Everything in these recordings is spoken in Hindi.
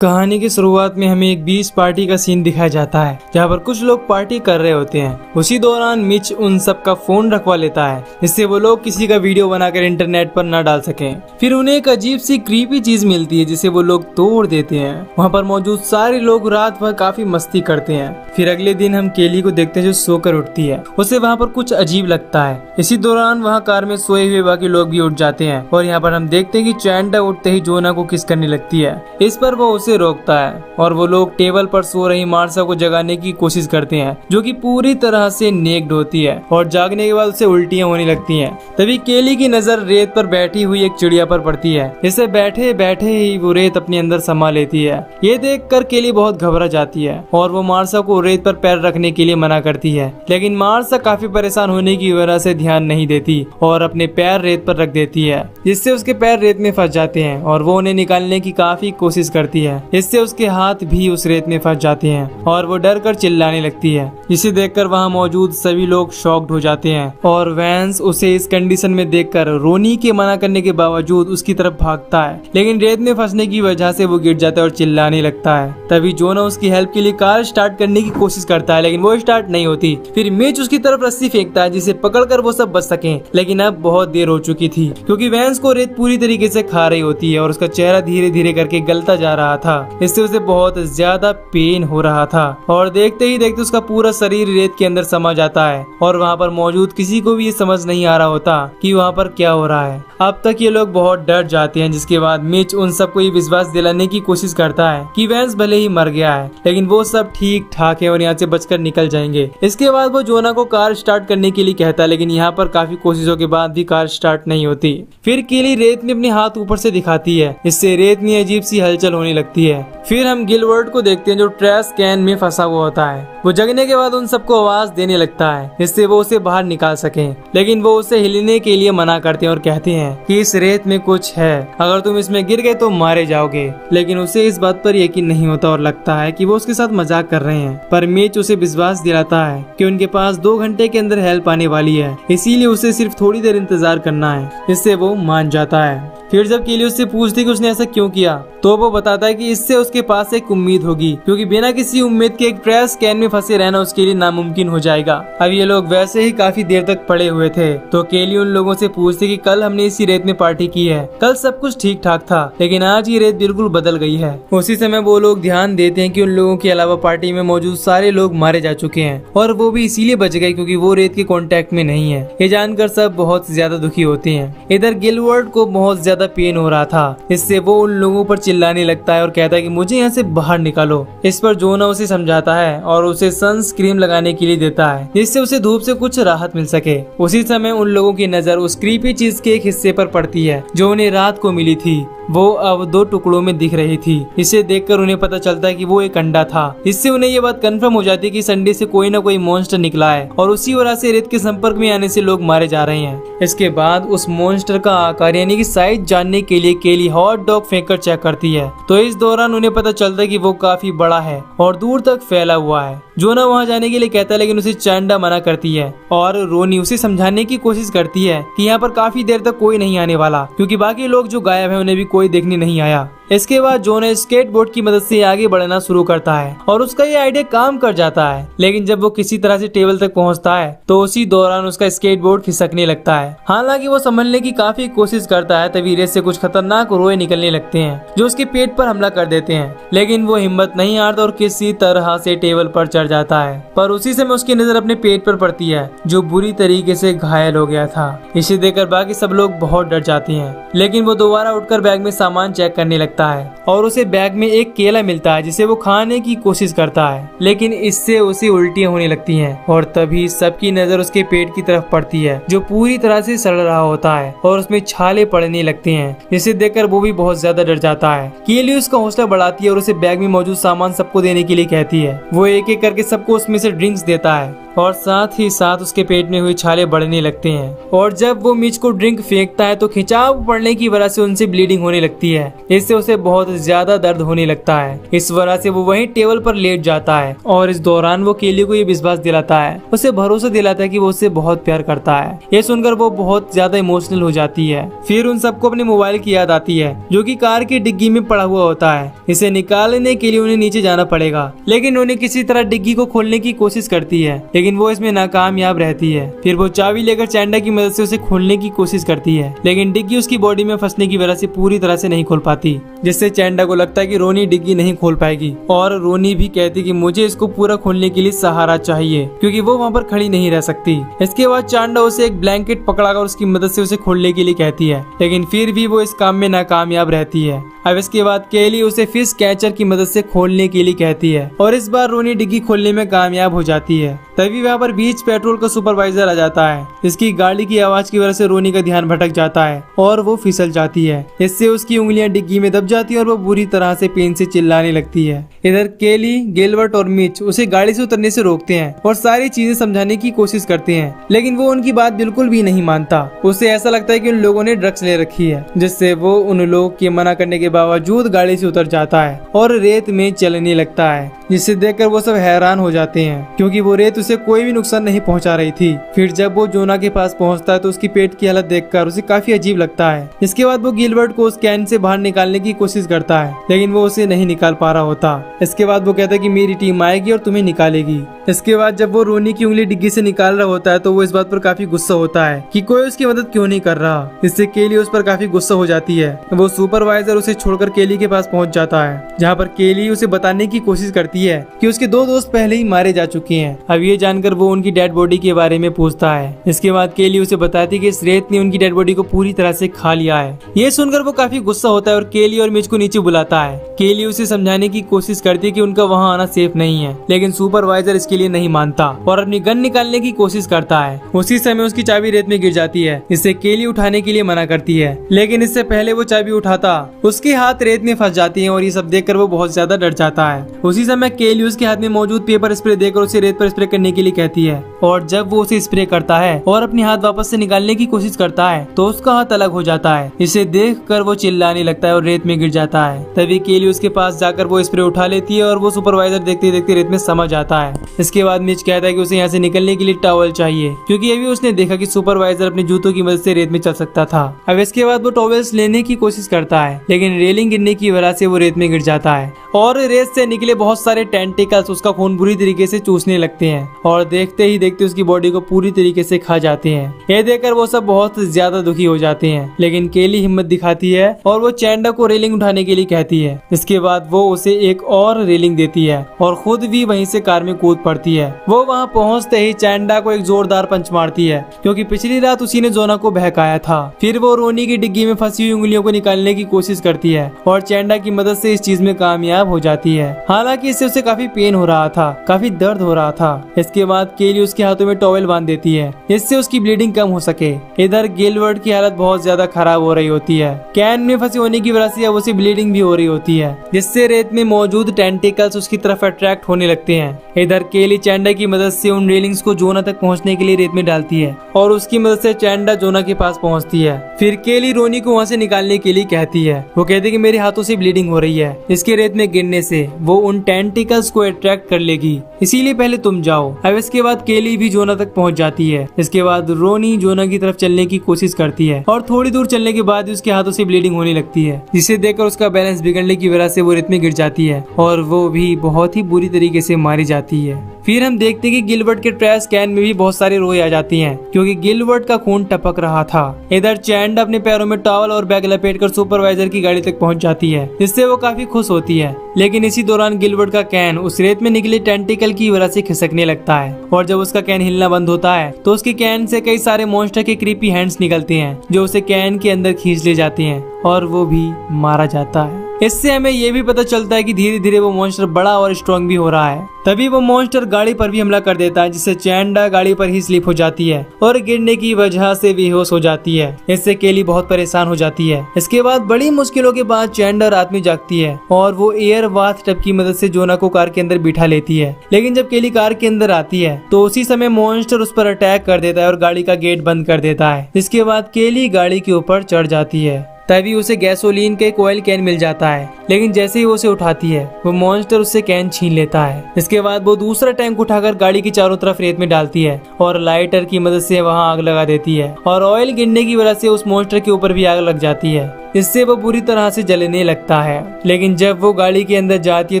कहानी की शुरुआत में हमें एक बीच पार्टी का सीन दिखाया जाता है जहाँ पर कुछ लोग पार्टी कर रहे होते हैं। उसी दौरान मिच उन सब का फोन रखवा लेता है जिससे वो लोग किसी का वीडियो बनाकर इंटरनेट पर न डाल सकें। फिर उन्हें एक अजीब सी क्रीपी चीज मिलती है जिसे वो लोग तोड़ देते हैं। वहाँ पर मौजूद सारे लोग रात भर काफी मस्ती करते हैं। फिर अगले दिन हम केली को देखते हैं जो सोकर उठती है। उसे वहाँ पर कुछ अजीब लगता है। इसी दौरान वहाँ कार में सोए हुए बाकी लोग भी उठ जाते हैं और यहाँ पर हम देखते हैं कि चैंडा उठते ही जोना को किस करने लगती है। इस पर वो उसे रोकता है और वो लोग टेबल पर सो रही मार्सा को जगाने की कोशिश करते हैं जो कि पूरी तरह से नेक्ड होती है और जागने के बाद उसे उल्टियां होने लगती हैं। तभी केली की नजर रेत पर बैठी हुई एक चिड़िया पर पड़ती है। इसे बैठे बैठे ही वो रेत अपने अंदर समा लेती है। ये देखकर केली बहुत घबरा जाती है और वो मार्सा को रेत पर पैर रखने के लिए मना करती है, लेकिन मार्सा काफी परेशान होने की वजह से ध्यान नहीं देती और अपने पैर रेत पर रख देती है, जिससे उसके पैर रेत में फंस जाते हैं और वो उन्हें निकालने की काफी कोशिश करती है। इससे उसके हाथ भी उस रेत में फंस जाते हैं और वो डर कर चिल्लाने लगती है, जिसे देखकर वहाँ मौजूद सभी लोग शॉक्ड हो जाते हैं और वैंस उसे इस कंडीशन में देखकर रोनी के मना करने के बावजूद उसकी तरफ भागता है, लेकिन रेत में फंसने की वजह से वो गिर जाता है और चिल्लाने लगता है। तभी जोना उसकी हेल्प के लिए कार स्टार्ट करने की कोशिश करता है, लेकिन वो स्टार्ट नहीं होती। फिर मिच उसकी तरफ रस्सी फेंकता है जिसे पकड़कर वो सब बच सके, लेकिन अब बहुत देर हो चुकी थी क्योंकि वैंस को रेत पूरी तरीके से खा रही होती है और उसका चेहरा धीरे धीरे करके गलता जा रहा था। इससे उसे बहुत ज्यादा पेन हो रहा था और देखते ही देखते उसका पूरा शरीर रेत के अंदर समा जाता है और वहाँ पर मौजूद किसी को भी ये समझ नहीं आ रहा होता कि वहाँ पर क्या हो रहा है। अब तक ये लोग बहुत डर जाते हैं, जिसके बाद मिच उन सबको ये विश्वास दिलाने की कोशिश करता है कि वैंस भले ही मर गया है लेकिन वो सब ठीक ठाक है और यहाँ से बचकर निकल जाएंगे। इसके बाद वो जोना को कार स्टार्ट करने के लिए कहता है, लेकिन यहाँ पर काफी कोशिशों के बाद भी कार स्टार्ट नहीं होती। फिर केली रेत में अपने हाथ ऊपर से दिखाती है, इससे रेत में अजीब सी हलचल होने लगती है। फिर हम गिलवर्ट को देखते हैं जो ट्रैश कैन में फंसा हुआ होता है। वो जगने के बाद उन सबको आवाज देने लगता है जिससे वो उसे बाहर निकाल सके, लेकिन वो उसे हिलने के लिए मना करते हैं और कहते हैं कि इस रेत में कुछ है, अगर तुम इसमें गिर गए तो मारे जाओगे। लेकिन उसे इस बात पर यकीन नहीं होता और लगता है कि वो उसके साथ मजाक कर रहे हैं। पर मिच उसे विश्वास दिलाता है कि उनके पास 2 घंटे के अंदर हेल्प आने वाली है, इसीलिए उसे सिर्फ थोड़ी देर इंतजार करना है। इससे वो मान जाता है। फिर जब केली उससे पूछती कि उसने ऐसा क्यों किया तो वो बताता है कि इससे उसके पास एक उम्मीद होगी, क्योंकि बिना किसी उम्मीद के एक ट्रैश कैन में फंसे रहना उसके लिए नामुमकिन हो जाएगा। अब ये लोग वैसे ही काफी देर तक पड़े हुए थे तो केली उन लोगों से पूछती कि कल हमने इसी रेत में पार्टी की है, कल सब कुछ ठीक ठाक था, लेकिन आज ये रेत बिल्कुल बदल गई है। उसी समय वो लोग ध्यान देते हैं कि उन लोगों के अलावा पार्टी में मौजूद सारे लोग मारे जा चुके हैं और वो भी इसीलिए बच गए क्योंकि वो रेत के कांटेक्ट में नहीं है। ये जानकर सब बहुत ज्यादा दुखी होते हैं। इधर गिलवर्ट को बहुत ज्यादा पेन हो रहा था, इससे वो उन लोगों पर चिल्लाने लगता है और कहता है कि मुझे यहाँ से बाहर निकालो। इस पर जोना उसे समझाता है और उसे सनस्क्रीन लगाने के लिए देता है जिससे उसे धूप से कुछ राहत मिल सके। उसी समय उन लोगों की नजर उस क्रीपी चीज के एक हिस्से पर पड़ती है जो उन्हें रात को मिली थी। वो अब 2 टुकड़ों में दिख रही थी। इसे देखकर उन्हें पता चलता है कि वो एक अंडा था। इससे उन्हें ये बात कंफर्म हो जाती है कि इस अंडे से कोई न कोई मॉन्स्टर निकला है और उसी वजह से रेत के संपर्क में आने से लोग मारे जा रहे हैं। इसके बाद उस मॉन्स्टर का आकार यानी कि साइज जानने के लिए केली हॉट डॉग फेंक कर चेक करती है तो इस दौरान उन्हें पता चलता है कि वो काफी बड़ा है और दूर तक फैला हुआ है। जोना वहाँ जाने के लिए कहता है, लेकिन उसे चैंडा मना करती है और रोनी उसे समझाने की कोशिश करती है कि यहाँ पर काफी देर तक कोई नहीं आने वाला क्योंकि बाकी लोग जो गायब हैं उन्हें भी कोई देखने नहीं आया। इसके बाद जोना स्केटबोर्ड की मदद से आगे बढ़ना शुरू करता है और उसका ये आइडिया काम कर जाता है, लेकिन जब वो किसी तरह से टेबल तक पहुंचता है तो उसी दौरान उसका स्केटबोर्ड खिसकने लगता है। हालांकि वो संभलने की काफी कोशिश करता है, तभी रेत से कुछ खतरनाक रोए निकलने लगते हैं जो उसके पेट पर हमला कर देते हैं, लेकिन वो हिम्मत नहीं हारता और किसी तरह से टेबल पर चढ़ जाता है। पर उसी समय उसकी नजर अपने पेट पर पड़ती है जो बुरी तरीके से घायल हो गया था। इसे देखकर बाकी सब लोग बहुत डर जाते हैं, लेकिन वो दोबारा उठकर बैग में सामान चेक करने लगता है और उसे बैग में एक केला मिलता है जिसे वो खाने की कोशिश करता है, लेकिन इससे उसे उल्टियां होने लगती हैं और तभी सबकी नजर उसके पेट की तरफ पड़ती है जो पूरी तरह से सड़ रहा होता है और उसमें छाले पड़ने लगते हैं। इसे देखकर वो भी बहुत ज्यादा डर जाता है। केली उसका हौसला बढ़ाती है और उसे बैग में मौजूद सामान सबको देने के लिए कहती है। वो एक एक करके सबको उसमें से ड्रिंक्स देता है और साथ ही साथ उसके पेट में हुई छाले बढ़ने लगते हैं। और जब वो मिच को ड्रिंक फेंकता है तो खिंचाव पड़ने की वजह से उनसे ब्लीडिंग होने लगती है। इससे उसे बहुत ज्यादा दर्द होने लगता है। इस वजह से वो वहीं टेबल पर लेट जाता है और इस दौरान वो केली को ये विश्वास दिलाता है, उसे भरोसा दिलाता है कि वो उससे बहुत प्यार करता है। ये सुनकर वो बहुत ज्यादा इमोशनल हो जाती है। फिर उन सबको अपने मोबाइल की याद आती है जो कि कार की डिग्गी में पड़ा हुआ होता है। इसे निकालने के लिए उन्हें नीचे जाना पड़ेगा, लेकिन उन्हें किसी तरह डिग्गी को खोलने की कोशिश करती है, लेकिन वो इसमें नाकामयाब रहती है। फिर वो चाबी लेकर चैंडा की मदद से उसे खोलने की कोशिश करती है, लेकिन डिग्गी उसकी बॉडी में फंसने की वजह से पूरी तरह से नहीं खोल पाती, जिससे चैंडा को लगता है कि रोनी डिग्गी नहीं खोल पाएगी। और रोनी भी कहती कि मुझे इसको पूरा खोलने के लिए सहारा चाहिए, क्योंकि वो वहाँ पर खड़ी नहीं रह सकती। इसके बाद चैंडा उसे एक ब्लैंकेट पकड़ाकर उसकी मदद से उसे खोलने के लिए कहती है, लेकिन फिर भी वो इस काम में नाकामयाब रहती है। अब इसके बाद केली उसे फिश कैचर की मदद से खोलने के लिए कहती है और इस बार रोनी डिग्गी खोलने में कामयाब हो जाती है। तभी वहाँ पर बीच पेट्रोल का सुपरवाइजर आ जाता है। इसकी गाड़ी की आवाज की वजह से रोनी का ध्यान भटक जाता है और वो फिसल जाती है। इससे उसकी उंगलियां डिग्गी में दब जाती है और वो बुरी तरह से पेन से चिल्लाने लगती है। इधर केली, गिलबर्ट और मिच उसे गाड़ी से उतरने से रोकते हैं और सारी चीजें समझाने की कोशिश करते हैं, लेकिन वो उनकी बात बिल्कुल भी नहीं मानता। उसे ऐसा लगता है कि उन लोगों ने ड्रग्स ले रखी है, जिससे वो उन लोगों के मना करने के बावजूद गाड़ी से उतर जाता है और रेत में चलने लगता है, जिसे देखकर वो सब हैरान हो जाते हैं, क्योंकि वो रेत उसे कोई भी नुकसान नहीं पहुंचा रही थी। फिर जब वो जोना के पास पहुंचता है तो उसकी पेट की हालत देखकर उसे काफी अजीब लगता है। इसके बाद वो गिलबर्ट को उस कैन से बाहर निकालने की कोशिश करता है, लेकिन वो उसे नहीं निकाल पा रहा होता। इसके बाद वो कहता है कि मेरी टीम आएगी और तुम्हें निकालेगी। इसके बाद जब वो रोनी की उंगली डिग्गी से निकाल रहा होता है तो वो इस बात पर काफी गुस्सा होता है कि कोई उसकी मदद क्यों नहीं कर रहा। इससे केली उस पर काफी गुस्सा हो जाती है। वो सुपरवाइजर उसे छोड़कर केली के पास पहुंच जाता है, जहाँ पर केली उसे बताने की कोशिश करती है कि उसके 2 दोस्त पहले ही मारे जा चुके हैं। अब ये जानकर वो उनकी डेड बॉडी के बारे में पूछता है। इसके बाद केली उसे बताती है कि इस रेत ने उनकी डेड बॉडी को पूरी तरह से खा लिया है। ये सुनकर वो काफी गुस्सा होता है और केली और मिच को नीचे बुलाता है। केली उसे समझाने की कोशिश करती है कि उनका वहाँ आना सेफ नहीं है, लेकिन सुपरवाइजर इसके लिए नहीं मानता और अपनी गन निकालने की कोशिश करता है। उसी समय उसकी चाबी रेत में गिर जाती है, इससे केली उठाने के लिए मना करती है, लेकिन इससे पहले वो चाबी उठाता उसके हाथ रेत में फंस जाती है और ये सब देखकर वो बहुत ज्यादा डर जाता है। उसी समय केली उसके हाथ में मौजूद पेपर स्प्रे देकर उसे रेत पर स्प्रे करने के लिए कहती है और जब वो उसे स्प्रे करता है और अपने हाथ वापस से निकालने की कोशिश करता है तो उसका हाथ अलग हो जाता है। इसे देखकर वो चिल्लाने लगता है और रेत में गिर जाता है। तभी केली उसके पास जाकर वो स्प्रे उठा लेती है और वो सुपरवाइजर देखते देखते रेत में समा जाता है। इसके बाद मिच कहता है कि उसे यहाँ से निकलने के लिए टॉवल चाहिए, क्योंकि अभी उसने देखा कि सुपरवाइजर अपने जूतों की मदद से रेत में चल सकता था। अब इसके बाद वो टॉवल्स लेने की कोशिश करता है, लेकिन रेलिंग गिरने की वजह से वो रेत में गिर जाता है और रेत से निकले बहुत सारे टेंटिकल्स उसका खून बुरी तरीके से चूसने लगते हैं और देखते ही देखते उसकी बॉडी को पूरी तरीके से खा जाते हैं। ये देखकर वो सब बहुत ज्यादा दुखी हो जाते हैं, लेकिन केली हिम्मत दिखाती है और वो चैंडा को रेलिंग उठाने के लिए कहती है। इसके बाद वो उसे एक और रेलिंग देती है और खुद भी वहीं से कार में कूद पड़ती है। वो वहाँ पहुँचते ही चैंडा को एक जोरदार पंच मारती है, क्योंकि पिछली रात उसी ने जोना को बहकाया था। फिर वो रोनी की डिग्गी में फंसी हुई उंगलियों को निकालने की कोशिश करती है और चैंडा की मदद से इस चीज में कामयाब हो जाती है। हालांकि इससे उसे काफी पेन हो रहा था, काफी दर्द हो रहा था। इसके बाद केली उसके हाथों में टॉवल बांध देती है, जिससे उसकी ब्लीडिंग कम हो सके। इधर गिलबर्ट की हालत बहुत ज्यादा खराब हो रही होती है। कैन में फंसी होने की वजह से अब उसे ब्लीडिंग भी हो रही होती है, जिससे रेत में मौजूद टेंटिकल्स उसकी तरफ अट्रैक्ट होने लगते हैं। इधर केली चैंडा की मदद से उन रेलिंग्स को जोना तक पहुंचने के लिए रेत में डालती है और उसकी मदद से चैंडा जोना के पास पहुंचती है। फिर केली रोनी को वहां से निकालने के लिए कहती है। वो कहती है कि मेरे हाथों से ब्लीडिंग हो रही है, इसके रेत में गिरने से वो उन टेंटिकल्स को अट्रैक्ट कर लेगी, इसीलिए पहले तुम जाओ। अब इसके बाद केली भी जोना तक पहुंच जाती है। इसके बाद रोनी जोना की तरफ चलने की कोशिश करती है और थोड़ी दूर चलने के बाद उसके हाथों से ब्लीडिंग होने लगती है, जिसे देखकर उसका बैलेंस बिगड़ने की वजह से वो रेत में गिर जाती है और वो भी बहुत ही बुरी तरीके से मारी जाती है। फिर हम देखते हैं कि गिलबर्ट के ट्रैश कैन में भी बहुत सारे रोए आ जाती हैं, क्योंकि गिलबर्ट का खून टपक रहा था। इधर चैंड अपने पैरों में टॉवल और बैग लपेटकर सुपरवाइजर की गाड़ी तक पहुंच जाती है, जिससे वो काफी खुश होती है। लेकिन इसी दौरान गिलबर्ट का कैन उस रेत में निकले टेंटिकल की वजह से खिसकने लगता है और जब उसका कैन हिलना बंद होता है तो उसके कैन से कई सारे मॉन्स्टर के क्रीपी हैंड्स निकलते हैं, जो उसे कैन के अंदर खींच ले जाते हैं और वो भी मारा जाता है। इससे हमें ये भी पता चलता है कि धीरे धीरे वो मॉन्स्टर बड़ा और स्ट्रॉन्ग भी हो रहा है। तभी वो मॉन्स्टर गाड़ी पर भी हमला कर देता है, जिससे चैंडा गाड़ी पर ही स्लिप हो जाती है और गिरने की वजह से बेहोश हो जाती है। इससे केली बहुत परेशान हो जाती है। इसके बाद बड़ी मुश्किलों के बाद चैंडा रात में जागती है और वो एयर बाथ टब की मदद से जोना को कार के अंदर बिठा लेती है। लेकिन जब केली कार के अंदर आती है तो उसी समय मॉन्स्टर उस पर अटैक कर देता है और गाड़ी का गेट बंद कर देता है। इसके बाद केली गाड़ी के ऊपर चढ़ जाती है। तभी उसे गैसोलीन का एक ऑयल कैन मिल जाता है, लेकिन जैसे ही वो उसे उठाती है वो मॉन्स्टर उससे कैन छीन लेता है। इसके बाद वो दूसरा टैंक उठाकर गाड़ी की चारों तरफ रेत में डालती है और लाइटर की मदद से वहां आग लगा देती है और ऑयल गिरने की वजह से उस मॉन्स्टर के ऊपर भी आग लग जाती है। इससे वो बुरी तरह से जलने लगता है। लेकिन जब वो गाड़ी के अंदर जाती है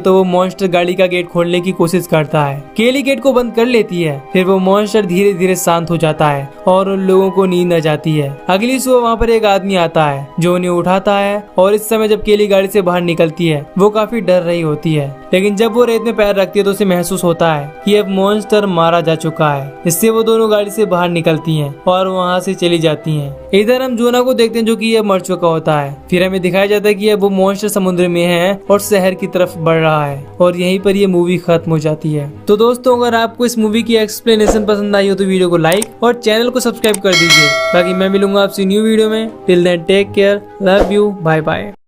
तो वो मॉन्स्टर गाड़ी का गेट खोलने की कोशिश करता है। केली गेट को बंद कर लेती है। फिर वो मॉन्स्टर धीरे धीरे शांत हो जाता है और उन लोगों को नींद आ जाती है। अगली सुबह वहाँ पर एक आदमी आता है जो उन्हें उठाता है और इस समय जब केली गाड़ी से बाहर निकलती है वो काफी डर रही होती है। लेकिन जब वो रेत में पैर रखती है तो उसे महसूस होता है कि अब मॉन्स्टर मारा जा चुका है। इससे वो दोनों गाड़ी से बाहर निकलती हैं और वहाँ से चली जाती हैं। इधर हम जोना को देखते हैं जो कि अब मर चुका होता है। फिर हमें दिखाया जाता है कि अब वो मॉन्स्टर समुद्र में है और शहर की तरफ बढ़ रहा है और यहीं पर ये मूवी खत्म हो जाती है। तो दोस्तों, अगर आपको इस मूवी की एक्सप्लेनेशन पसंद आई हो तो वीडियो को लाइक और चैनल को सब्सक्राइब कर दीजिए। बाकी मैं मिलूंगा आपसे न्यू वीडियो में। Till then take care, love you, bye bye.